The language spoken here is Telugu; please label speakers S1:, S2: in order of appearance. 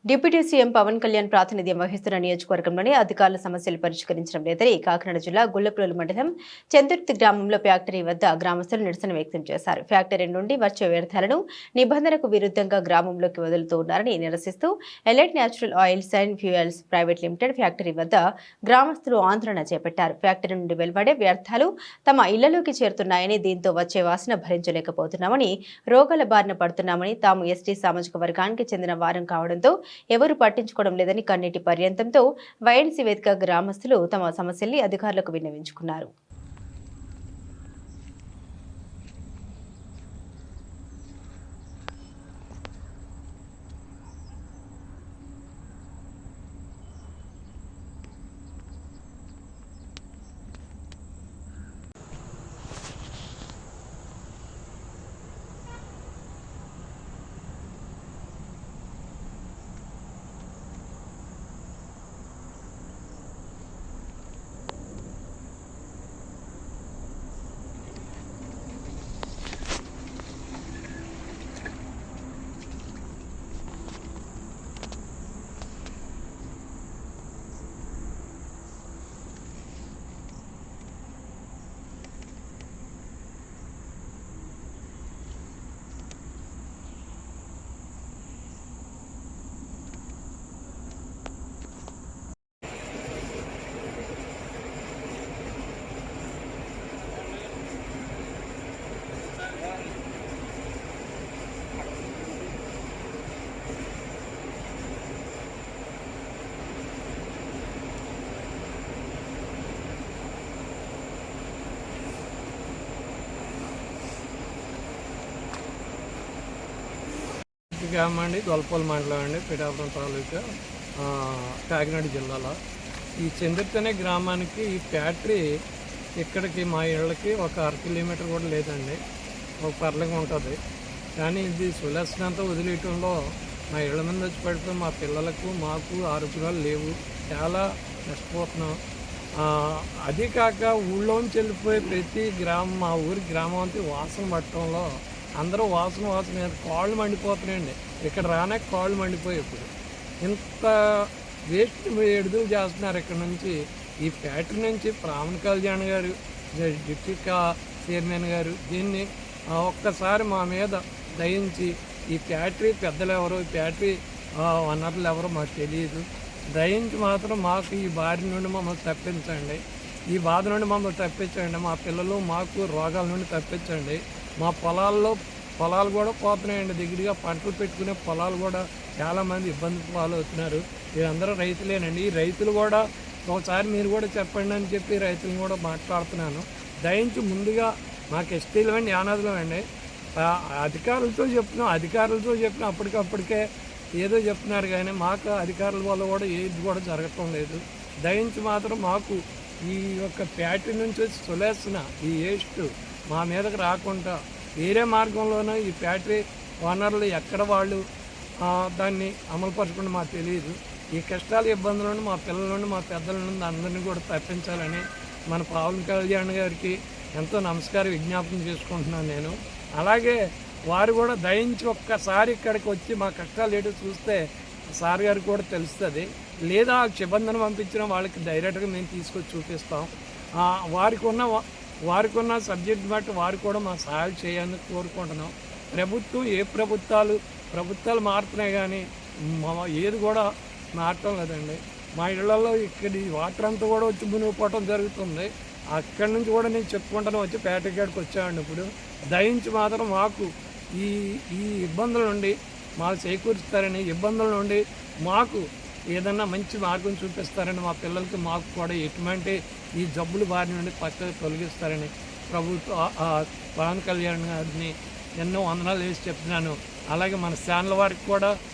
S1: డిప్యూటీ సీఎం పవన్ కళ్యాణ్ ప్రాతినిధ్యం వహిస్తున్న నియోజకవర్గంలోని అధికారుల సమస్యలు పరిష్కరించడం లేదని కాకినాడ జిల్లా గుళ్లప్రోలు మండలం చందుర్తి గ్రామంలో ఫ్యాక్టరీ వద్ద గ్రామస్తులు నిరసన వ్యక్తం చేశారు. ఫ్యాక్టరీ నుండి వచ్చే వ్యర్థాలను నిబంధనకు విరుద్ధంగా గ్రామంలోకి వదులుతూ ఉన్నారని నిరసిస్తూ elite natural oils and fuels private limited factory వద్ద గ్రామస్తులు ఆందోళన చేపట్టారు. ఫ్యాక్టరీ నుండి వెలువడే వ్యర్థాలు తమ ఇళ్లలోకి చేరుతున్నాయని, దీంతో వచ్చే వాసన భరించలేకపోతున్నామని, రోగాల బారిన పడుతున్నామని, తాము ఎస్టీ సామాజిక వర్గానికి చెందిన వారం కావడంతో ఎవరు పట్టించుకోవడం లేదని కన్నీటి పర్యంతంతో వైఎన్సీ వేదిక గ్రామస్తులు తమ సమస్యల్ని అధికారులకు విన్నవించుకున్నారు.
S2: గ్రామం అండి, దొలపల్లి మండలం అండి, పిఠాపురం తాలూకా, కాకినాడ జిల్లాలో. ఈ చందుర్తి అనే గ్రామానికి ఈ ఫ్యాక్టరీ ఇక్కడికి మా ఇళ్ళకి ఒక 1/2 కిలోమీటర్ కూడా లేదండి, ఒక పర్లంగా ఉంటుంది. కానీ ఇది సులక్షణంతా వదిలేయటంలో మా ఇళ్ళ మీద వచ్చి పడిపోయి మా పిల్లలకు మాకు ఆరోగ్యాలు లేవు, చాలా నష్టపోతున్నాం. అది కాక ఊళ్ళోంచి వెళ్ళిపోయి ప్రతి గ్రామం, మా ఊరి గ్రామం అంతా వాసన పట్టడంలో అందరూ వాసన కాళ్ళు మండిపోతున్నాయండి. ఇక్కడ రానే కాళ్ళు మండిపోయి ఇప్పుడు ఇంత వేస్ట్ విడుదల చేస్తున్నారు ఇక్కడ నుంచి. ఈ ఫ్యాక్టరీ నుంచి పవన్ కళ్యాణ్ గారు, డిప్యూటీ చైర్మన్ గారు దీన్ని ఒక్కసారి మా మీద దయించి, ఈ ఫ్యాక్టరీ పెద్దలు ఎవరో, ఈ ఫ్యాక్టరీ వనరులు ఎవరో మాకు తెలియదు, దయించి మాత్రం మాకు ఈ బారి నుండి మమ్మల్ని తప్పించండి, ఈ బాధ నుండి మమ్మల్ని తప్పించండి, మా పిల్లలు మాకు రోగాల నుండి తప్పించండి. మా పొలాలు కూడా పోతున్నాయండి, దగ్గరగా పంటలు పెట్టుకునే పొలాలు కూడా చాలామంది ఇబ్బంది పాలవుతున్నారు. వీరందరూ రైతులేనండి. ఈ రైతులు కూడా ఒకసారి మీరు కూడా చెప్పండి అని చెప్పి రైతులను కూడా మాట్లాడుతున్నాను. దయించి ముందుగా మాకు ఎస్టీలు అండి, యానాదులు అండి, అధికారులతో చెప్పిన అప్పటికప్పటికే ఏదో చెప్తున్నారు, కానీ మాకు అధికారుల వల్ల కూడా ఏది కూడా జరగటం లేదు. దయించి మాత్రం మాకు ఈ యొక్క ఫ్యాక్టరీ నుంచి సులేసిన ఈ వేస్ట్ మా మీదకి రాకుండా వేరే మార్గంలోనూ ఈ ఫ్యాక్టరీ ఓనర్లు ఎక్కడ వాళ్ళు దాన్ని అమలుపరచకుండా మాకు తెలియదు. ఈ కష్టాల ఇబ్బందుల నుండి మా పిల్లల నుండి, మా పెద్దల నుండి అందరినీ కూడా తప్పించాలని మన పవన్ కళ్యాణ్ గారికి ఎంతో నమస్కారం విజ్ఞాపనం చేసుకుంటున్నాను నేను. అలాగే వారు కూడా దయించి ఒక్కసారి ఇక్కడికి వచ్చి మా కష్టాలు ఏంటో చూస్తే సార్ గారికి కూడా తెలుస్తుంది. లేదా నిబంధన పంపించిన వాళ్ళకి డైరెక్ట్గా మేము తీసుకొచ్చి చూపిస్తాం. వారికి ఉన్న సబ్జెక్ట్ బట్టి వారు కూడా మా సహాయం చేయాలని కోరుకుంటున్నాం. ప్రభుత్వాలు మారుతున్నాయి, కానీ ఏది కూడా మారటం లేదండి. మా ఇళ్లలో ఇక్కడ ఈ వాటర్ అంతా కూడా వచ్చి మునిగిపోవటం జరుగుతుంది. అక్కడి నుంచి కూడా నేను చెప్పుకుంటాను వచ్చి పేటగాడికి వచ్చామండి. ఇప్పుడు దయించి మాత్రం మాకు ఈ ఈ ఇబ్బందుల నుండి మాకు చేకూరుస్తారని, ఇబ్బందుల నుండి మాకు ఏదన్నా మంచి మార్గం చూపిస్తారని, మా పిల్లలకి మాకు కూడా ఎటువంటి ఈ జబ్బులు బారి నుండి పక్కకు తొలగిస్తారని పవన్ కళ్యాణ్ గారిని ఎన్నో వందనాలు వేసి చెప్తున్నాను. అలాగే మన ఛానల్ వారికి కూడా